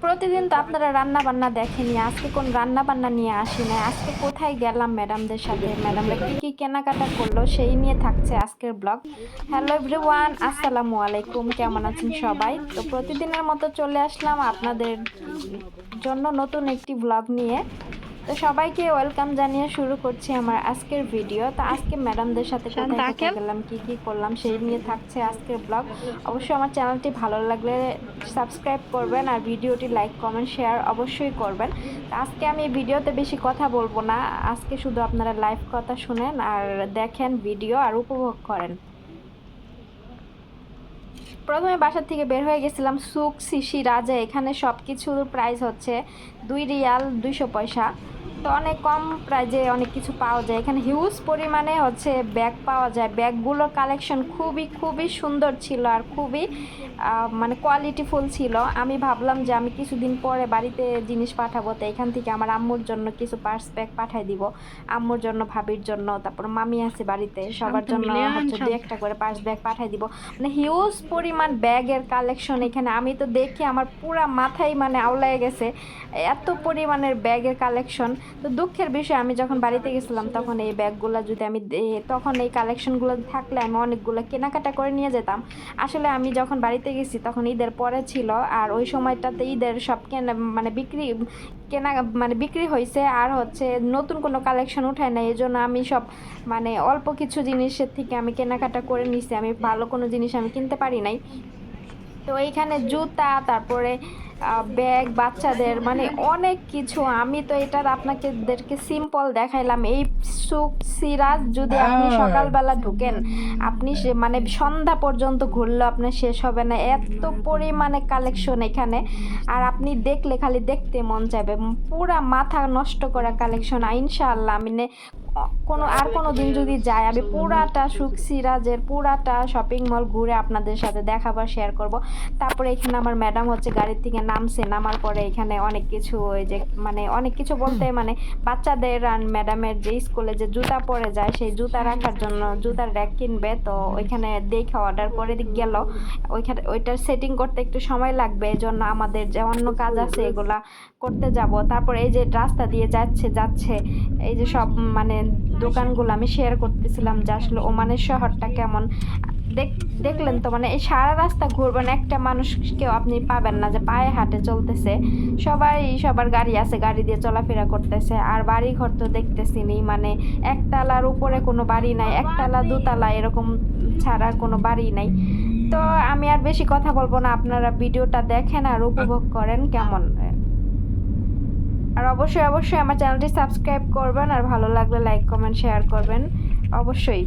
প্রতিদিন তো আপনারা রান্না বান্না দেখেনি, আজকে কোন রান্না বান্না নিয়ে আসি না। আজকে কোথায় গেলাম ম্যাডামদের সাথে, ম্যাডামরা কি কি কেনাকাটা করলো সেই নিয়ে থাকছে আজকের ব্লগ। হ্যালো এভরিওয়ান, আসসালামু আলাইকুম, কেমন আছেন সবাই? তো প্রতিদিনের মতো চলে আসলাম আপনাদের জন্য নতুন একটি ব্লগ নিয়ে। তো সবাইকে ওয়েলকাম জানিয়ে শুরু করছি আমার আজকের ভিডিও। তো আজকে ম্যাডামদের সাথে কোথায় কোথায় গেলাম, কি কি করলাম সেই নিয়ে থাকছে আজকের ব্লগ। অবশ্যই আমার চ্যানেলটি ভালো লাগলে সাবস্ক্রাইব করবেন আর ভিডিওটি লাইক কমেন্ট শেয়ার অবশ্যই করবেন। তো আজকে আমি ভিডিওতে বেশি কথা বলবো না, আজকে শুধু আপনারা লাইভ কথা শুনেন আর দেখেন ভিডিও আর উপভোগ করেন। প্রথমে বাসা থেকে বের হয়ে গেছিলাম সুক সিসি রাজে। এখানে সব কিছুর প্রাইস হচ্ছে 2 রিয়াল 200 পয়সা। তো অনেক কম প্রাইজে অনেক কিছু পাওয়া যায় এখানে। হিউজ পরিমাণে হচ্ছে ব্যাগ পাওয়া যায়। ব্যাগগুলোর কালেকশন খুবই খুবই সুন্দর ছিল আর খুবই মানে কোয়ালিটিফুল ছিল। আমি ভাবলাম যে আমি কিছুদিন পরে বাড়িতে জিনিস পাঠাবো, তো এখান থেকে আমার আম্মুর জন্য কিছু পার্স ব্যাগ পাঠাই দিব। আম্মুর জন্য, ভাবির জন্য, তারপর মামি আছে বাড়িতে, সবার জন্য হচ্ছে 2-1টা করে পার্স ব্যাগ পাঠাই দিব। মানে হিউজ পরিমাণ ব্যাগের কালেকশন এখানে। আমি তো দেখে আমার পুরা মাথায় মানে আওলায় গেছে, এত পরিমাণের ব্যাগের কালেকশন। তো দুঃখের বিষয়, আমি যখন বাড়িতে গেছিলাম তখন এই ব্যাগগুলো যদি আমি তখন এই কালেকশনগুলো থাকলে আমি অনেকগুলো কেনাকাটা করে নিয়ে যেতাম। আসলে আমি যখন বাড়িতে গেছি তখন ঈদের পরে ছিল, আর ওই সময়টাতে ঈদের সব মানে বিক্রি হয়েছে, আর হচ্ছে নতুন কোনো কালেকশন উঠায় না। এই জন্য আমি সব মানে অল্প কিছু জিনিসের থেকে আমি কেনাকাটা করে নিছি। আমি ভালো কোনো জিনিস আমি কিনতে পারি নাই। তো এইখানে জুতা, তারপরে ব্যাগ, বাচ্চাদের মানে অনেক কিছু। আমি তো এটা আপনাদেরকে সিম্পল দেখাইলাম। এই সুক সিরাজ যদি আপনি সকালবেলা ঢুকেন, আপনি মানে সন্ধ্যা পর্যন্ত ঘুরলেও আপনার শেষ হবে না, এত পরিমাণে কালেকশন এখানে। আর আপনি দেখলে খালি দেখতে মন চাইবে, পুরা মাথা নষ্ট করা কালেকশন। ইনশাআল্লাহ আমি কোনো দিন যদি যাই, আমি পুরাটা সুক সিরাজের পুরাটা শপিং মল ঘুরে আপনাদের সাথে দেখাবার শেয়ার করব। তারপরে এখানে আমার ম্যাডাম হচ্ছে গাড়ি থেকে নামছে, নামার পরে এখানে অনেক কিছু, ওই যে মানে অনেক কিছু বলতে মানে বাচ্চাদের আর ম্যাডামের যে স্কুলে যে জুতা পরে যায় সেই জুতা রাখার জন্য জুতার র্যাক কিনবে। তো ওইখানে দেখে অর্ডার করে গেল। ওইটার সেটিং করতে একটু সময় লাগবে, এই জন্য আমাদের যে অন্য কাজ আছে এগুলা করতে যাব। তারপর এই যে রাস্তা দিয়ে যাচ্ছে এই যে সব মানে দোকানগুলো আমি শেয়ার করতেছিলাম যে আসলে ওমানের শহরটা কেমন। দেখলেন তো, মানে এই সারা রাস্তা ঘুরবেন, একটা মানুষকেও আপনি পাবেন না যে পায়ে হাঁটে চলতেছে। সবাই সবার গাড়ি আছে, গাড়ি দিয়ে চলাফেরা করতেছে। আর বাড়ি ঘর তো দেখতেছিনি, মানে একতলার উপরে কোনো বাড়ি নাই, একতলা দুতলা এরকম ছাড়া কোনো বাড়ি নাই। তো আমি আর বেশি কথা বলবো না, আপনারা ভিডিওটা দেখেন আর উপভোগ করেন কেমন। আর অবশ্যই অবশ্যই আমার চ্যানেলটি সাবস্ক্রাইব করবেন আর ভালো লাগলে লাইক কমেন্ট শেয়ার করবেন অবশ্যই।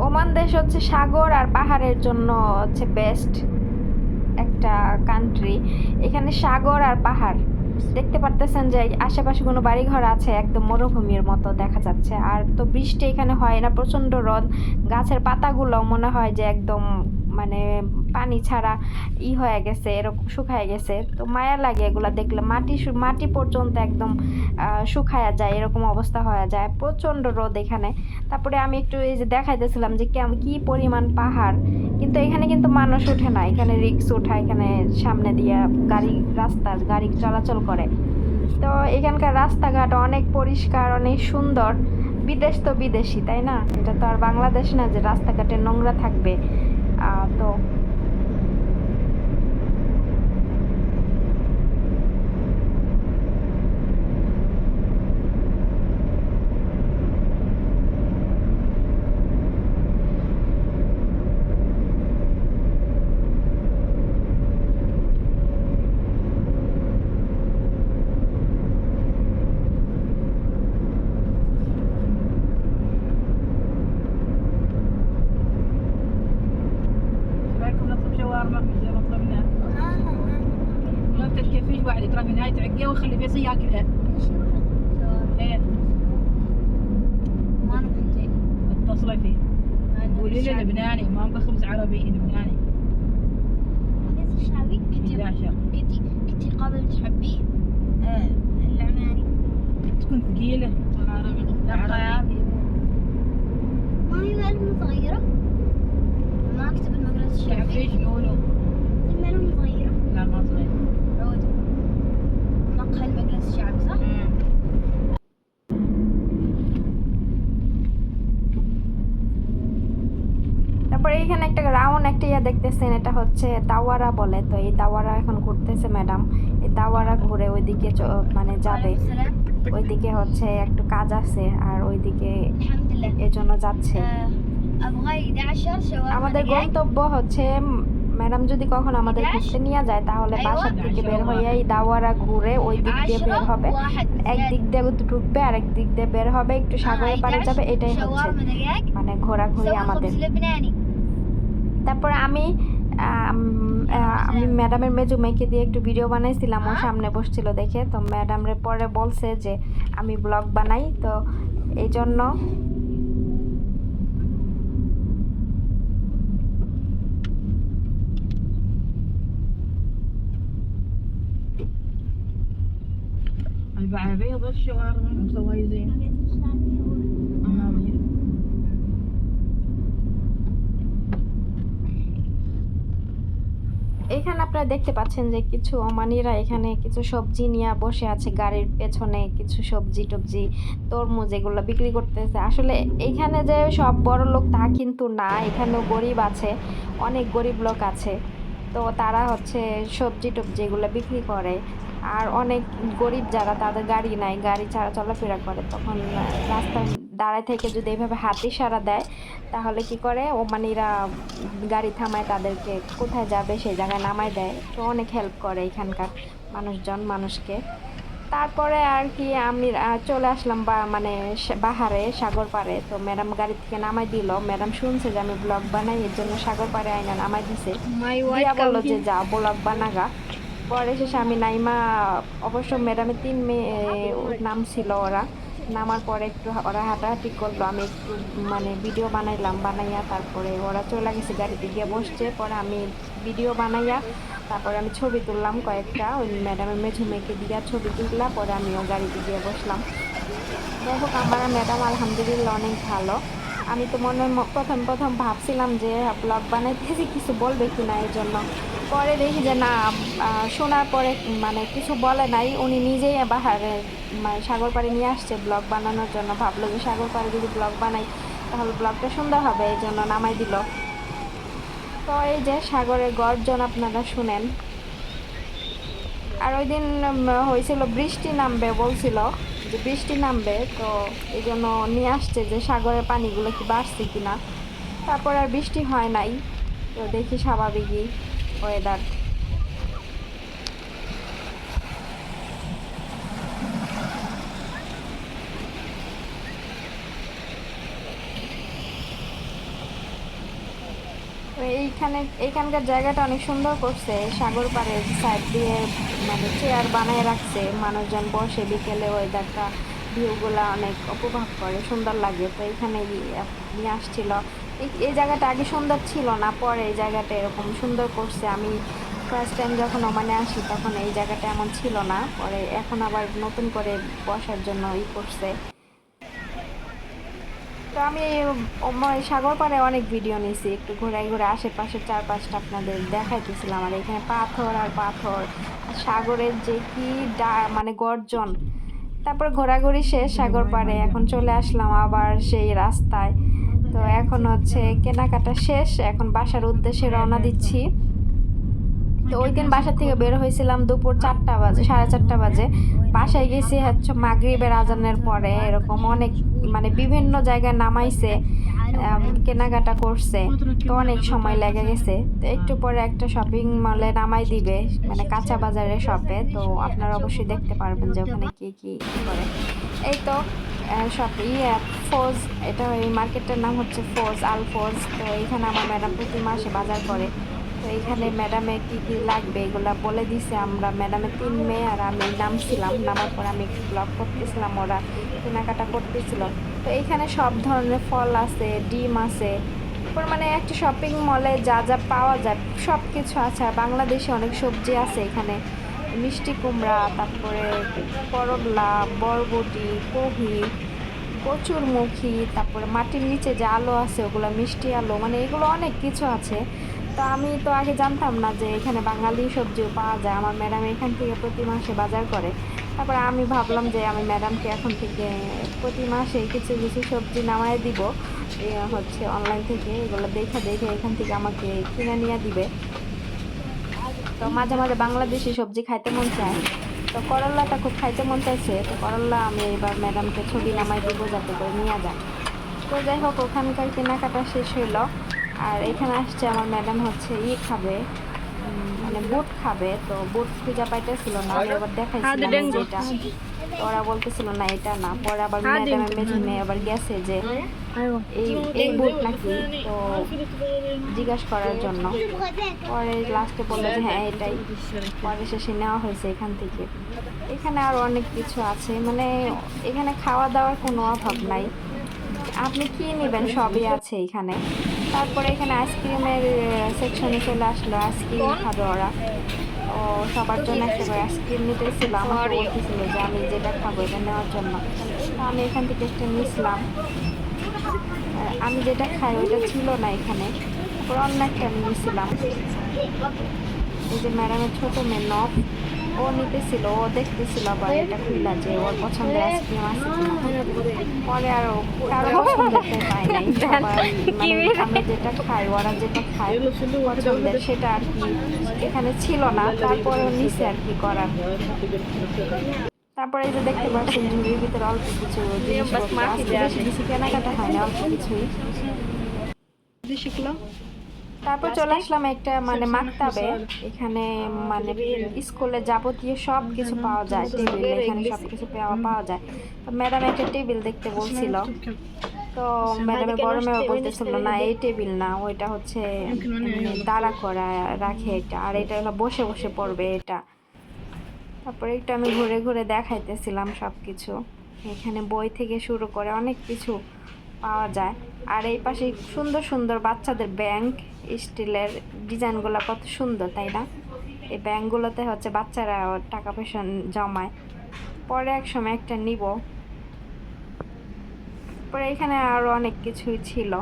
ওমান দেশ হচ্ছে সাগর আর পাহাড়ের জন্য হচ্ছে বেস্ট একটা কান্ট্রি। এখানে সাগর আর পাহাড় দেখতে পারতেছেন যে আশেপাশে কোনো বাড়িঘর আছে, একদম মরুভূমির মতো দেখা যাচ্ছে। আর তো বৃষ্টি এখানে হয় না, প্রচণ্ড রোদ। গাছের পাতাগুলো মনে হয় যে একদম মানে পানি ছাড়া হয়ে গেছে, এরকম শুকায় গেছে। তো মায়া লাগে এগুলা দেখলে, মাটি পর্যন্ত একদম শুকায়া যায়, এরকম অবস্থা হয়ে যায়, প্রচণ্ড রোদ এখানে। তারপরে আমি একটু এই যে দেখাইতেছিলাম যে কি পরিমাণ পাহাড়, কিন্তু এখানে কিন্তু মানুষ ওঠে না, এখানে রিক্স ওঠা, এখানে সামনে দিয়ে গাড়ি চলাচল করে। তো এখানকার রাস্তাঘাট অনেক পরিষ্কার, অনেক সুন্দর। বিদেশ তো বিদেশি, তাই না? এটা তো আর বাংলাদেশ না যে রাস্তাঘাটে নোংরা থাকবে। তো فيش واحد ترى في نهاية عقيه وخلي فيه ياكلها. ايه ما نحن اتصلي فيه قولي لي لبناني، ما ابغى خبز عربي، لبناني. خبز الشعبي يعشق. قلتي قبل تحبيه العماني. تكون ثقيلة العربي العربي ما هي معلومة صغيرة. ما أكتب المدرسة تعرف الشعبي. ايش نقوله؟ المعلومة صغيرة. لا ما صغير. عود. مقهى المجلس الشعبي صح؟ তারপরে এখানে একটা রাউন্ড একটা ইয়া দেখতেছেন, এটা হচ্ছে দাওয়ারা বলে। তো এই দাওয়ারা এখন ঘুরতেছে ম্যাডাম। এই দাওয়ারা ঘুরে ওইদিকে মানে যাবে, وعليكم السلام. ওইদিকে হচ্ছে একটু কাজ আছে আর ওইদিকে الحمد لله. এজন্য যাচ্ছে। أبغى 11 شاورما আমাদের دجاج. গন্তব্য হচ্ছে ম্যাডাম যদি কখনো আমাদের ঘুরতে নিয়ে যায় তাহলে আইওয়া। বাসার থেকে বের হয়ে এই দাওয়ারা ঘুরে ওই দিক দিয়ে বের হবে, 10 একদিক দিয়ে ঢুকবে আর একদিক দিয়ে বের হবে, একটু সাগরের পাড়ে যাবে। এটাই হচ্ছে شاورما دجاج. মানে ঘোরাঘুরি سوي আমাদের। خبز لبناني. তারপর আমি ম্যাডামের মেজো মেয়েকে দিয়ে একটু ভিডিও বানাইছিলাম, ও সামনে বসছিল দেখে। তো ম্যাডামরে পরে বলছে যে আমি ব্লগ বানাই, তো এই জন্য البعة بيض الشاورما مسوي زين. نظيف. এখানে আপনারা দেখতে পাচ্ছেন যে কিছু ওমানিরা এখানে কিছু সবজি নিয়ে বসে আছে, গাড়ির পেছনে কিছু সবজি টবজি তরমুজ এগুলো বিক্রি করতেছে। আসলে এখানে যে সব বড় লোক তা কিন্তু না, এখানেও গরিব আছে, অনেক গরিব লোক আছে। তো তারা হচ্ছে সবজি টবজি এগুলো বিক্রি করে। আর অনেক গরিব যারা তাদের গাড়ি নাই, গাড়ি ছাড়া চলাফেরা করে, তখন রাস্তায় দাঁড়ায় থেকে যদি এইভাবে হাত ইশারা দেয় তাহলে কি করে ওমানিরা গাড়ি থামায়, তাদেরকে কোথায় যাবে সেই জায়গায় নামায় দেয়। তো অনেক হেল্প করে এখানকার মানুষজন মানুষকে। তারপরে আর কি আমি চলে আসলাম মানে বাহারে সাগর পাড়ে। তো ম্যাডাম গাড়ি থেকে নামাই দিল, ম্যাডাম শুনছে যে আমি ব্লগ বানাই, এর জন্য সাগর পাড়ে আইনা নামাই দিছে, দিয়া বললো যে যা ব্লগ বানাগা। পরে শেষে আমি নাইমা, অবশ্য ম্যাডামের 3 মেয়ে নাম ছিল, ওরা নামার পরে একটু ওরা হাঁটাহাঁটি করলো, আমি একটু মানে ভিডিও বানাইলাম, বানাইয়া তারপরে ওরা চলে গেছে গাড়িতে গিয়ে বসছে। পরে আমি ভিডিও বানাইয়া তারপরে আমি ছবি তুললাম কয়েকটা, ওই ম্যাডামের মেঝো মেয়েকে দিয়া ছবি তুললাম। পরে আমিও গাড়িতে গিয়ে বসলাম। যাই হোক আমার ম্যাডাম আলহামদুলিল্লাহ অনেক ভালো। আমি তো প্রথম ভাবছিলাম যে ব্লগ বানাইতেছি কিছু বলবে কি না, এই জন্য। পরে দেখি যে না, শোনার পরে মানে কিছু বলে নাই, উনি নিজেই বাহারে মানে সাগর পাড়ে নিয়ে আসছে ব্লগ বানানোর জন্য। ভাবলো যে সাগর পাড়ে যদি ব্লগ বানাই তাহলে ব্লগটা সুন্দর হবে, এই জন্য নামাই দিল। তো এই যে সাগরের গর্জন আপনারা শুনেন। আর ওই দিন হয়েছিল বৃষ্টি নামবে, বলছিল যে বৃষ্টি নামবে, তো এই জন্য নিয়ে আসছে যে সাগরের পানিগুলো কি বাড়ছে কিনা। তারপর আর বৃষ্টি হয় নাই, তো দেখি স্বাভাবিকই ওয়েদার। তো এইখানকার জায়গাটা অনেক সুন্দর করছে, সাগর পাড়ের সাইড দিয়ে মানে চেয়ার বানায় রাখছে, মানুষজন বসে বিকেলে ওয়েদারটা ভিউগুলা অনেক উপভোগ করে, সুন্দর লাগে। তো এইখানে নিয়ে আসছিল। এই জায়গাটা আগে সুন্দর ছিল না, পরে এই জায়গাটা এরকম সুন্দর করছে। আমি ফার্স্ট টাইম যখন ওমানে আসি তখন এই জায়গাটা এমন ছিল না, পরে এখন আবার নতুন করে বসার জন্য করছে। তো আমি সাগর পাড়ে অনেক ভিডিও নিয়েছি, একটু ঘুরে ঘুরে আশেপাশের চারপাশটা আপনাদের দেখাইতেছিলাম। আর এখানে পাথর আর পাথর, সাগরের যে কি মানে গর্জন। তারপর ঘোরাঘুরি শেষ সাগর পাড়ে, এখন চলে আসলাম আবার সেই রাস্তায়। তো এখন হচ্ছে কেনাকাটা শেষ, এখন বাসার উদ্দেশ্যে রওনা দিচ্ছি। তো ওই দিন বাসা থেকে বের হয়েছিলাম দুপুর 4টা বাজে, 4:30 বাজে। বাসায় গেছি হচ্ছে মাগরিবের আজানের পরে। এরকম অনেক মানে বিভিন্ন জায়গায় নামাইছে, কেনাকাটা করছে, তো অনেক সময় লেগে গেছে। তো একটু পরে একটা শপিং মলে নামাই দিবে, মানে কাঁচা বাজারের শপে। তো আপনারা অবশ্যই দেখতে পারবেন যে ওখানে কি কি করে। এই তো শপ ফোজ, এটা এই মার্কেটের নাম হচ্ছে ফোজ, আল ফোজ। তো এইখানে আমার ম্যাডাম প্রতি মাসে বাজার করে। তো এইখানে ম্যাডামে কি কি লাগবে এগুলা বলে দিছে। আমরা ম্যাডামের 3 মেয়ে আর আমি নামছিলাম, নামার পর আমি একটু ব্লগ করতেছিলাম, ওরা কেনাকাটা করতেছিল। তো এইখানে সব ধরনের ফল আছে, ডিম আছে, তারপর মানে একটা শপিং মলে যা যা পাওয়া যায় সব কিছু আছে। আর বাংলাদেশে অনেক সবজি আছে এখানে। মিষ্টি কুমড়া, তারপরে করলা, বরবটি, কহি, কচুরমুখী, তারপরে মাটির নিচে যে আলু আছে ওগুলো মিষ্টি আলু, মানে এগুলো অনেক কিছু আছে। তো আমি তো আগে জানতাম না যে এখানে বাঙালি সবজিও পাওয়া যায়। আমার ম্যাডাম এখান থেকে প্রতি মাসে বাজার করে। তারপরে আমি ভাবলাম যে আমি ম্যাডামকে এখন থেকে প্রতি মাসে কিছু কিছু সবজি নামায় দিব, হচ্ছে অনলাইন থেকে এগুলো দেখে দেখে এখান থেকে আমাকে কিনে নিয়ে দিবে। তো মাঝে মাঝে বাংলাদেশি সবজি খাইতে মন চায়, তো করল্লাটা খুব খাইতে মন চাইছে। তো করল্লা আমি এবার ম্যাডামকে ছবি নামাই দিব যাতে করে নিয়ে যায়। তো যাই হোক, ওখানকার কেনাকাটা শেষ হইলো। আর এখানে আসছে আমার ম্যাডাম হচ্ছে খাবে, মানে বুট খাবে। তো বুট খুঁজে পাইতেছিল না, আমি আবার দেখাইছিলাম যেটা, তো ওরা বলতেছিল না এটা না। পরে আবার ম্যাডামের মেঝে মেয়ে আবার গেছে যে এই বুট নাকি, তো জিজ্ঞাসা করার জন্য। পরে লাস্টে বললো যে হ্যাঁ এটাই। পরে শেষে নেওয়া হয়েছে এখান থেকে। এখানে আরও অনেক কিছু আছে, মানে এখানে খাওয়া দাওয়ার কোনো অভাব নাই, আপনি কি নেবেন সবই আছে এখানে। তারপরে এখানে আইসক্রিমের সেকশনে চলে আসলো, আইসক্রিম খাবে ওরা। ও সবার জন্য একটা করে আইসক্রিম নিতেছিল, আমাকে বলতেছিল যে আমি যেটা খাবো এটা নেওয়ার জন্য। তো আমি এখান থেকে একটা নিয়েছিলাম। আমি যেটা খাই ওইটা ছিল না এখানে, তারপর অন্য একটা নিয়েছিলাম। এই যে ম্যাডামের ছোটো মেয়ে নব, ও নিতেছিল, ও দেখতেছিল আবার এটা খুললা যে ওর পছন্দের আইসক্রিম আছে কিনা। পরে আরো কারো পছন্দের পাই নাই, সবাই মানে আমরা যেটা খাই ওরা যেটা খায় পছন্দের সেটা আর কি এখানে ছিল না, তারপরেও নিচে আর কি করার। তারপরে এই যে দেখতে পাচ্ছেন ঝুড়ির ভিতরে অল্প কিছু জিনিসপত্র, আজকে বেশি কিছু কেনাকাটা হয় না, অল্প কিছুই। তারপর চলে আসলাম একটা মানে মাকতাবে, এখানে মানে স্কুলে যাবতীয় সব কিছু পাওয়া যায়, টেবিল এখানে সব কিছু পাওয়া যায়। তো ম্যাডাম একটা টেবিল দেখতে বলছিল, তো ম্যাডামের বড় মেয়ে বলতেছিল না এই টেবিল না, ওইটা হচ্ছে দাঁড়া করা রাখে এটা, আর এটা হলো বসে বসে পড়বে এটা। তারপরে একটু আমি ঘুরে ঘুরে দেখাইতেছিলাম সব কিছু। এখানে বই থেকে শুরু করে অনেক কিছু পাওয়া যায়। আর এই পাশে সুন্দর সুন্দর বাচ্চাদের ব্যাংক, স্টিলের ডিজাইনগুলো কত সুন্দর তাই না। এই ব্যাংকগুলোতে হচ্ছে বাচ্চারা টাকা পয়সা জমায়, পরে এক সময় একটা নিব। পরে এখানে আরো অনেক কিছুই ছিল।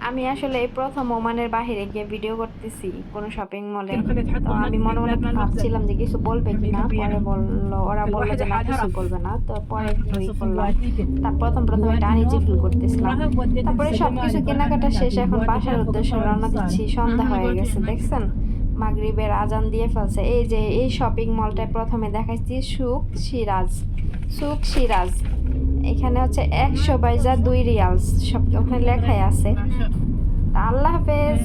আমি আসলে এই প্রথম ওমানের বাহিরে গিয়ে ভিডিও করতেছি কোনো শপিং মলে। তো আমি মনে মনে ভাবছিলাম যে কিছু বলবে কিনা, পরে বললো, ওরা বললো যে না কিছু বলবে না। তো পরে একটু করলাম, তার প্রথম একটা আনইজি ফিল করতেছিলাম। তারপরে সবকিছু কেনাকাটা শেষ, এখন বাসার উদ্দেশ্যে রওনা দিচ্ছি। সন্ধ্যা হয়ে গেছে, দেখছেন মাগরিবের আজান দিয়ে ফেলছে। এই যে এই শপিং মলটায় প্রথমে দেখাচ্ছি সুক সিরাজ। এখানে হচ্ছে 100 বাইজা 2 রিয়ালস, সব ওখানে লেখাই আছে। আল্লাহ হাফেজ।